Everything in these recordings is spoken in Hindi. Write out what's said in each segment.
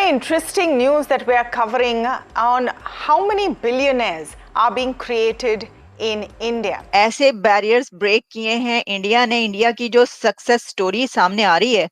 very interesting news that we are covering on how many billionaires are being created in India. ऐसे बैरियर्स ब्रेक किए हैं इंडिया ने। इंडिया की जो सक्सेस स्टोरी सामने आ रही है,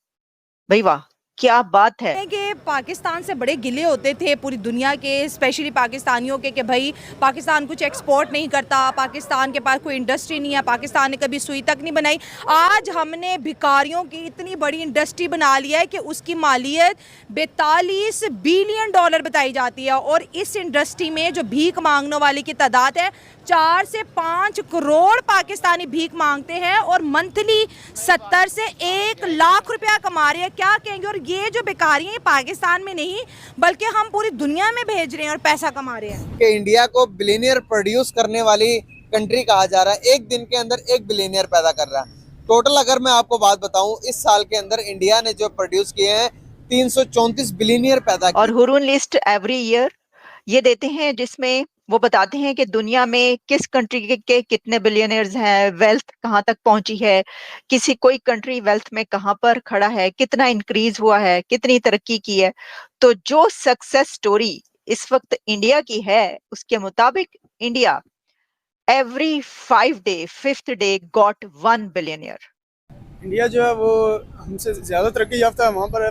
भाई वाह क्या बात है। कि पाकिस्तान से बड़े गिले होते थे पूरी दुनिया के, स्पेशली पाकिस्तानियों के, कि भाई पाकिस्तान कुछ एक्सपोर्ट नहीं करता, पाकिस्तान के पास कोई इंडस्ट्री नहीं है, पाकिस्तान ने कभी सुई तक नहीं बनाई। आज हमने भिखारियों की इतनी बड़ी इंडस्ट्री बना लिया है कि उसकी मालियत 42 बिलियन डॉलर बताई जाती है, और इस इंडस्ट्री में जो भीख मांगने वाले की तादाद है 4 से 5 करोड़ पाकिस्तानी भीख मांगते हैं और मंथली 70 से 1 लाख रुपया कमा रहे हैं। क्या कहेंगे? और ये जो बेकारी हैं पाकिस्तान में नहीं बल्कि हम पूरी दुनिया में भेज रहे हैं और पैसा कमा रहे हैं। कि इंडिया को बिलियनियर प्रोड्यूस करने वाली कंट्री कहा जा रहा है। एक दिन के अंदर एक बिलियनियर पैदा कर रहा है। टोटल अगर मैं आपको बात बताऊं, इस साल के अंदर इंडिया ने जो प्रोड्यूस किए हैं 334 बिलियनियर पैदा किए। और हुरून लिस्ट एवरी ईयर ये देते हैं जिसमें वो बताते हैं कि दुनिया में किस कंट्री के कितने बिलियनर्स हैं, वेल्थ कहाँ तक पहुंची है, किसी कोई कंट्री वेल्थ में कहाँ पर खड़ा है, कितना इंक्रीज हुआ है, कितनी तरक्की की है। तो जो सक्सेस स्टोरी इस वक्त इंडिया की है उसके मुताबिक India every 5 day 5th day got 1 billionaire. India जो है वो हमसे ज़्यादा तरक्की याफ्ता है, वहाँ पर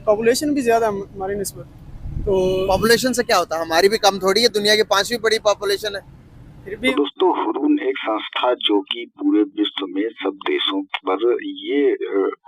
पॉपुलेशन भी ज़्यादा है हमारी निस्बत। तो पॉपुलेशन से क्या होता है, हमारी भी कम थोड़ी है, दुनिया की 5वीं बड़ी पॉपुलेशन है। फिर भी तो दोस्तों, हुरून एक संस्था जो कि पूरे विश्व में सब देशों पर ये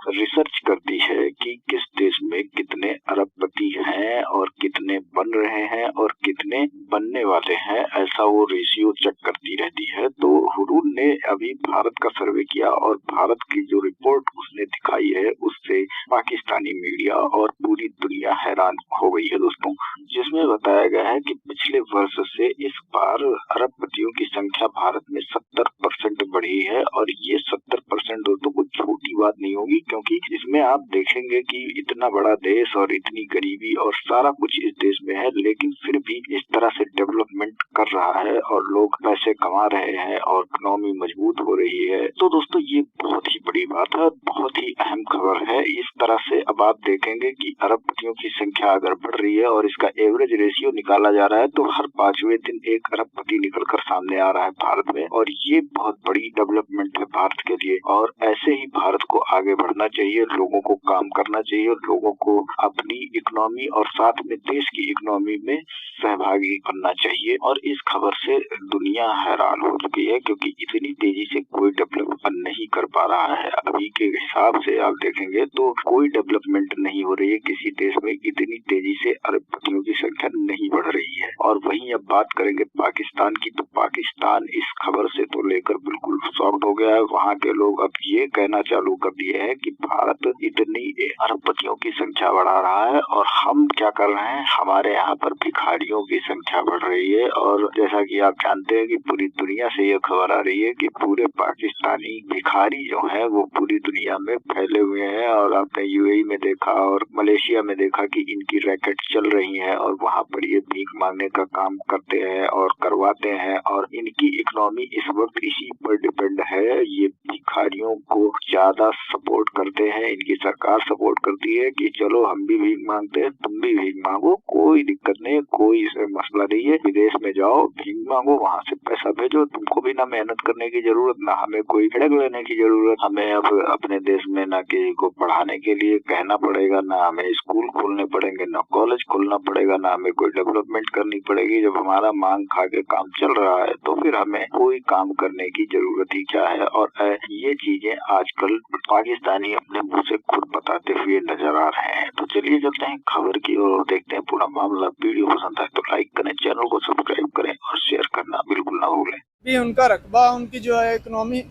रिसर्च करती है कि किस देश में कितने अरबपति हैं और कितने बन रहे हैं और कितने बनने वाले हैं, ऐसा वो रेशियो चेक करती रहती है। तो हुरून ने अभी भारत का सर्वे किया और भारत की जो रिपोर्ट उसने दिखाई है उससे पाकिस्तानी मीडिया और पूरी दुनिया हैरान हो गई है दोस्तों, जिसमें बताया गया है कि पिछले वर्ष से इस बार अरबपतियों की संख्या भारत में 70% बढ़ी है। और ये 70% दोस्तों कुछ छोटी बात नहीं होगी, क्योंकि इसमें आप देखेंगे कि इतना बड़ा देश और इतनी गरीबी और सारा कुछ इस देश में है, लेकिन फिर भी इस तरह से डेवलपमेंट कर रहा है और लोग पैसे कमा रहे हैं और इकोनॉमी मजबूत हो रही है। तो दोस्तों ये बहुत ही बड़ी बात है, बहुत ही अहम खबर है। इस तरह से अब आप देखेंगे कि अरबपतियों की संख्या अगर बढ़ रही है और इसका एवरेज रेशियो निकाला जा रहा है तो हर 5वें दिन एक अरबपति निकलकर सामने आ रहा है भारत में, और ये बहुत बड़ी डेवलपमेंट है भारत के लिए। और ऐसे ही भारत को आगे बढ़ना चाहिए, लोगों को काम करना चाहिए, लोगों को अपनी इकोनॉमी और साथ में देश की इकोनॉमी में सहभागी बनना चाहिए। और इस खबर से दुनिया हैरान हो चुकी है, क्योंकि इतनी तेजी से कोई डेवलपमेंट नहीं कर पा रहा है। अभी के हिसाब से आप देखेंगे तो कोई डेवलपमेंट नहीं हो रही है किसी देश में, इतनी तेजी से अरबपतियों की संख्या नहीं बढ़ रही है। और वहीं अब बात करेंगे पाकिस्तान की, तो पाकिस्तान इस खबर से तो लेकर बिल्कुल शॉक्ड हो गया है। वहाँ के लोग अब ये कहना चालू कर दिए हैं कि भारत इतनी अरबपतियों की संख्या बढ़ा रहा है और हम क्या कर रहे हैं, हमारे यहाँ पर भिखारियों की संख्या बढ़ रही है। और जैसा कि आप जानते हैं कि पूरी दुनिया से ये खबर आ रही है कि पूरे पाकिस्तानी भिखारी जो है वो पूरी दुनिया में फैले हुए हैं। और आपने यूएई में देखा और मलेशिया में देखा कि इनकी रैकेट चल रही है और वहाँ पर ये भीख मांगने का काम करते हैं और करवाते हैं, और इनकी इकोनॉमी इस वक्त इसी पर डिपेंड है। ये भिखारियों को ज्यादा सपोर्ट करते हैं, इनकी सरकार सपोर्ट करती है कि चलो हम भी भीख मांगते हैं, तुम भी भीख मांगो, कोई दिक्कत नहीं है, कोई इसमें मसला नहीं है। विदेश में जाओ, भीख मांगो, वहाँ से पैसा भेजो, तुमको भी ना मेहनत करने की जरूरत, ना हमें कोई हेडेक लेने की जरूरत। हमें अब अपने देश में ना किसी को पढ़ाने के लिए कहना पड़ेगा, ना हमें स्कूल खोलने पड़ेंगे, ना कॉलेज खोलना पड़ेगा, ना हमें कोई डेवलपमेंट करनी पड़ेगी। जब हमारा मांग खा के काम चल रहा है तो फिर हमें कोई काम करने की जरूरत ही क्या है। और ये चीजें आजकल पाकिस्तानी अपने मुंह से खुद बताते हुए नजर आ रहे हैं। तो चलिए चलते हैं खबर की ओर, देखते हैं पूरा मामला। वीडियो पसंद आए तो लाइक करें, चैनल को सब्सक्राइब करें और शेयर करना बिल्कुल ना भूलें। भी उनका रकबा, उनकी जो है इकोनॉमी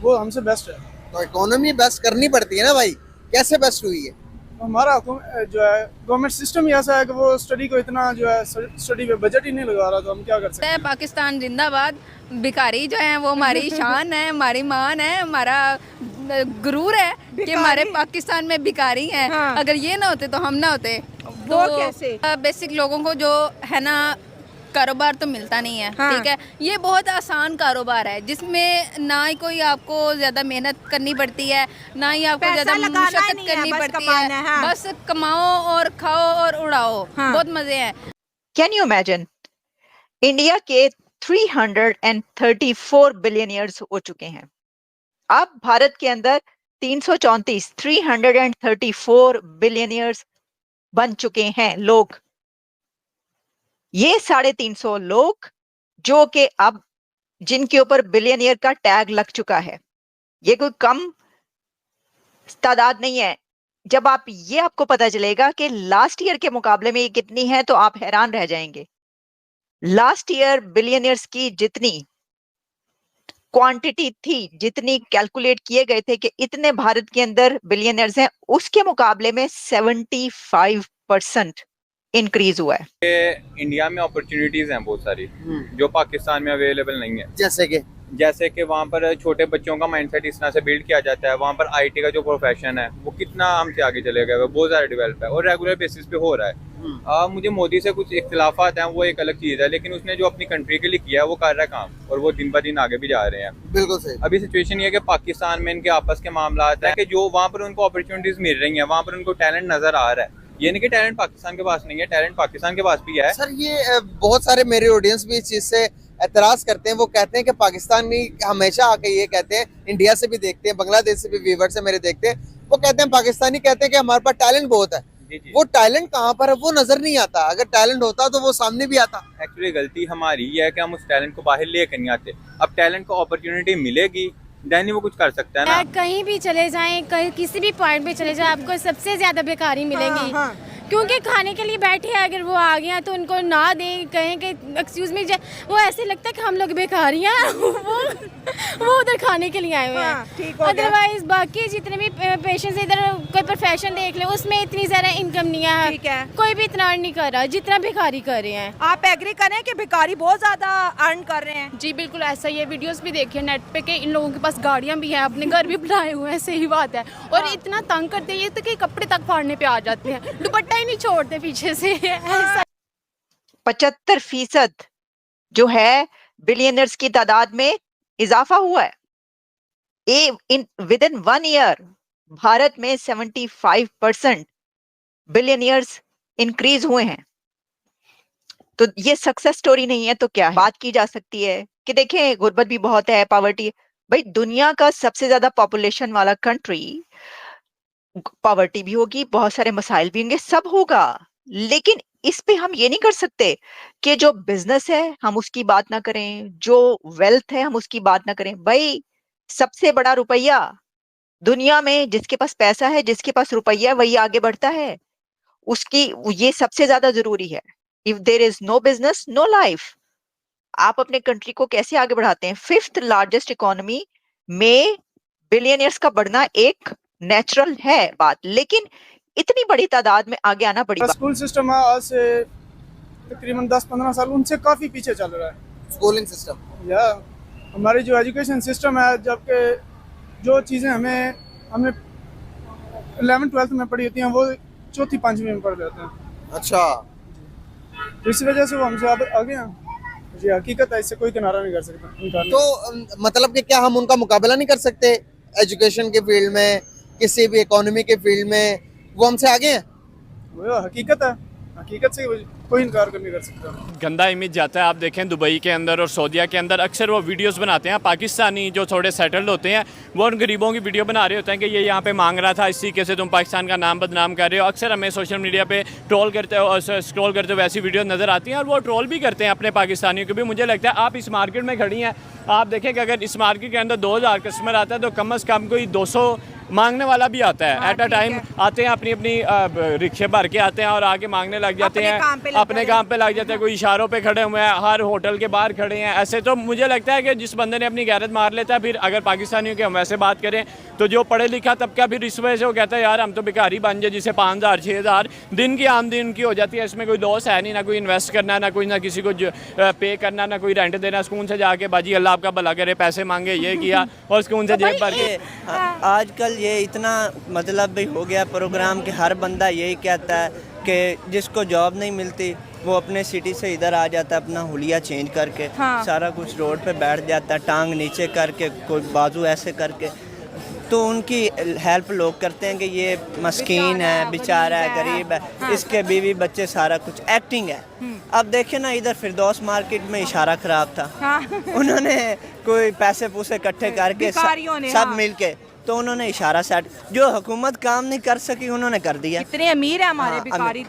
वो हमसे बेस्ट है। तो इकोनॉमी बेस्ट करनी पड़ती है ना भाई, कैसे बेस्ट हुई है? हमारा जो है गवर्नमेंट सिस्टम ही ऐसा है कि वो स्टडी को इतना जो है स्टडी पे बजट ही नहीं लगा रहा, तो हम क्या कर सकते हैं। पाकिस्तान जिंदाबाद। भिखारी जो है वो हमारी शान है, हमारी मान है, हमारा गुरूर है कि हमारे पाकिस्तान में भिखारी हैं। अगर ये ना होते तो हम ना होते। वो कैसे? बेसिक लोगों को जो है ना कारोबार तो मिलता नहीं है। हाँ। ठीक है, ये बहुत आसान कारोबार है जिसमें ना ही कोई आपको ज़्यादा मेहनत करनी पड़ती है, ना ही आपको पैसा ज़्यादा लगाना मुशक्कत नहीं है, करनी बस पड़ती कमाना है, है। हाँ। बस कमाओ और खाओ और उड़ाओ। हाँ। बहुत मज़े हैं। कैन यू इमेजिन, इंडिया के 334 बिलियनियर्स हो चुके हैं। अब भारत के अंदर 334 बिलियनियर्स बन चुके हैं लोग। ये 350 लोग जो कि अब जिनके ऊपर बिलियनियर का टैग लग चुका है, ये कोई कम तादाद नहीं है। जब आपको पता चलेगा कि लास्ट ईयर के मुकाबले में ये कितनी है तो आप हैरान रह जाएंगे। लास्ट ईयर बिलियनियर्स की जितनी क्वांटिटी थी, जितनी कैलकुलेट किए गए थे कि इतने भारत के अंदर बिलियनियर्स हैं, उसके मुकाबले में 75% इंक्रीज हुआ है। इंडिया में अपॉर्चुनिटीज हैं बहुत सारी जो पाकिस्तान में अवेलेबल नहीं है। जैसे कि वहाँ पर छोटे बच्चों का माइंडसेट इस तरह से बिल्ड किया जाता है। वहाँ पर आईटी का जो प्रोफेशन है वो कितना हमसे आगे चले गया है, बहुत ज़्यादा डेवलप है और रेगुलर बेसिस पे हो रहा है। मुझे मोदी से कुछ इख्तिलाफात हैं, वो एक अलग चीज़ है, लेकिन उसने जो अपनी कंट्री के लिए किया है वो कर रहा है काम, और वो दिन ब दिन आगे भी जा रहे हैं। बिल्कुल सही। अभी सिचुएशन ये है कि पाकिस्तान में इनके आपस के मामला है कि जो वहाँ पर उनको अपॉर्चुनिटीज मिल रही हैं, वहाँ पर उनको टैलेंट नजर आ रहा है। ये नहीं कि टैलेंट पाकिस्तान के पास नहीं है, टैलेंट पाकिस्तान के पास भी है। सर ये बहुत सारे मेरे ऑडियंस भी इस चीज से एतराज करते हैं। वो कहते हैं कि पाकिस्तानी हमेशा आके ये कहते हैं, इंडिया से भी देखते हैं, बांग्लादेश से भी व्यूअर्स से मेरे देखते हैं, वो कहते हैं पाकिस्तानी कहते हैं कि हमारे पास टैलेंट बहुत है। वो टैलेंट कहाँ पर है वो नजर नहीं आता। अगर टैलेंट होता तो वो सामने भी आता। एक्चुअली गलती हमारी ये है कि हम उस टैलेंट को बाहर लेकर नहीं आते। अब टैलेंट को अपॉर्चुनिटी मिलेगी देन ही वो कुछ कर सकता है ना। कहीं भी चले जाएं, कहीं किसी भी पॉइंट पे चले जाएं, आपको सबसे ज्यादा बेकारी मिलेंगी। हाँ। क्योंकि खाने के लिए बैठे हैं, अगर वो आ गया तो उनको ना दें, कहें कि एक्सक्यूज मी, वो ऐसे लगता है कि हम लोग बेकारी हैं। वो उधर खाने के लिए आए हुए हाँ, हैं। ठीक हो गया। अदरवाइज बाकी जितने भी पेशेंट्स इधर कोई प्रोफेशन देख ले, उसमें इतनी ज्यादा इनकम नहीं है। ठीक है। कोई भी इतना अर्न नहीं कर रहा जितना भिखारी कर रहे हैं। आप एग्री करें कि भिखारी बहुत ज्यादा अर्न कर रहे हैं? जी बिल्कुल ऐसा ही है। वीडियोस भी देखिए नेट पे कि इन लोगों के पास गाड़ियां भी हैं, अपने घर भी बनाए हुए हैं। सही बात है। और इतना तंग करते हैं ये तो कि कपड़े तक फाड़ने पे आ जाते हैं, दुपट्टा ही नहीं छोड़ते पीछे से। ऐसा 75% जो है बिलियनर्स की तादाद में इजाफा हुआ है। विद इन 1 ईयर भारत में 75% बिलियनियर्स इंक्रीज हुए हैं। तो ये सक्सेस स्टोरी नहीं है तो क्या है? बात की जा सकती है कि देखें गुर्बत भी बहुत है, पॉवर्टी। भाई दुनिया का सबसे ज्यादा पॉपुलेशन वाला कंट्री, पॉवर्टी भी होगी, बहुत सारे मसाइल भी होंगे, सब होगा। लेकिन इस पे हम ये नहीं कर सकते कि जो बिजनेस है हम उसकी बात ना करें, जो वेल्थ है हम उसकी बात ना करें। भाई सबसे बड़ा रुपया दुनिया में, जिसके पास पैसा है, जिसके पास रुपया है, वही आगे बढ़ता है। उसकी ये सबसे ज्यादा जरूरी है। If there is no business no life. आप अपने कंट्री को कैसे आगे बढ़ाते हैं? 5th लार्जेस्ट इकोनॉमी में बिलियनियर्स का बढ़ना एक नेचुरल है बात, लेकिन इतनी बड़ी तादाद में आगे आना बड़ी बात। स्कूल सिस्टम आज से तकरीबन 10-15 साल उनसे काफी पीछे चल रहा है। स्कूलिंग सिस्टम या हमारी जो एजुकेशन सिस्टम है, जबकि जो चीज़ें हमने 11th-12th में पढ़ी होती हैं वो 4th-5वीं में पढ़ लेते हैं। अच्छा, इस वजह से वो हमसे आगे हैं। ये हकीकत है, इससे कोई किनारा नहीं कर सकता। तो मतलब कि क्या हम उनका मुकाबला नहीं कर सकते एजुकेशन के फील्ड में, किसी भी इकोनॉमी के फील्ड में? वो हमसे आगे हैं। वो हकीकत है, हकीकत से कोई इनकार नहीं कर सकता। गंदा इमेज जाता है। आप देखें दुबई के अंदर और सऊदीया के अंदर अक्सर वो वीडियोस बनाते हैं, पाकिस्तानी जो थोड़े सेटल्ड होते हैं वो उन गरीबों की वीडियो बना रहे होते हैं कि ये यहाँ पे मांग रहा था, इस तरीके से तुम पाकिस्तान का नाम बदनाम कर रहे हो। अक्सर हमें सोशल मीडिया पे स्क्रॉल करते हुए ऐसी वीडियो नज़र आती हैं और वो ट्रोल भी करते हैं अपने पाकिस्तानियों को भी। मुझे लगता है आप इस मार्केट में खड़ी हैं, आप देखें कि अगर इस मार्केट के अंदर 2000 कस्टमर आता है तो कम अज़ कम कोई 200 मांगने वाला भी आता है। एट अ टाइम आते हैं, अपनी रिक्शे भर के आते हैं और आगे मांगने लग जाते हैं, अपने काम पे लग जाते हैं। कोई इशारों पे खड़े हुए हैं, हर होटल के बाहर खड़े हैं। ऐसे तो मुझे लगता है कि जिस बंदे ने अपनी गैरत मार लेता है, फिर अगर पाकिस्तानियों की हम वैसे बात करें तो जो पढ़े लिखा तबका फिर इस वजह से वो कहता है यार हम तो भिखारी बन जाए, जिसे 5000-6000 दिन की आमदनी उनकी हो जाती है। इसमें कोई लॉस है नहीं, ना कोई इन्वेस्ट करना, ना किसी को पे करना, ना कोई रेंट देना। सुकून से जाके बाजी अल्लाह आपका भला करे, पैसे मांगे, ये किया और सुकून से जेब भर के। आजकल ये इतना मतलब भी हो गया प्रोग्राम कि हर बंदा यही कहता है कि जिसको जॉब नहीं मिलती वो अपने सिटी से इधर आ जाता है अपना हुलिया चेंज करके, सारा कुछ रोड पे बैठ जाता है, टांग नीचे करके, कोई बाजू ऐसे करके, तो उनकी हेल्प लोग करते हैं कि ये मस्कीन है, बेचारा है, गरीब है, इसके बीवी बच्चे, सारा कुछ एक्टिंग है। अब देखे ना, इधर फिरदौस मार्केट में इशारा खराब था, उन्होंने कोई पैसे पूसे इकट्ठे करके सब मिलके, तो उन्होंने इशारा सेट, जो हुकूमत काम नहीं कर सकी उन्होंने कर दिया। इतने अमीर है हमारे भिखारी।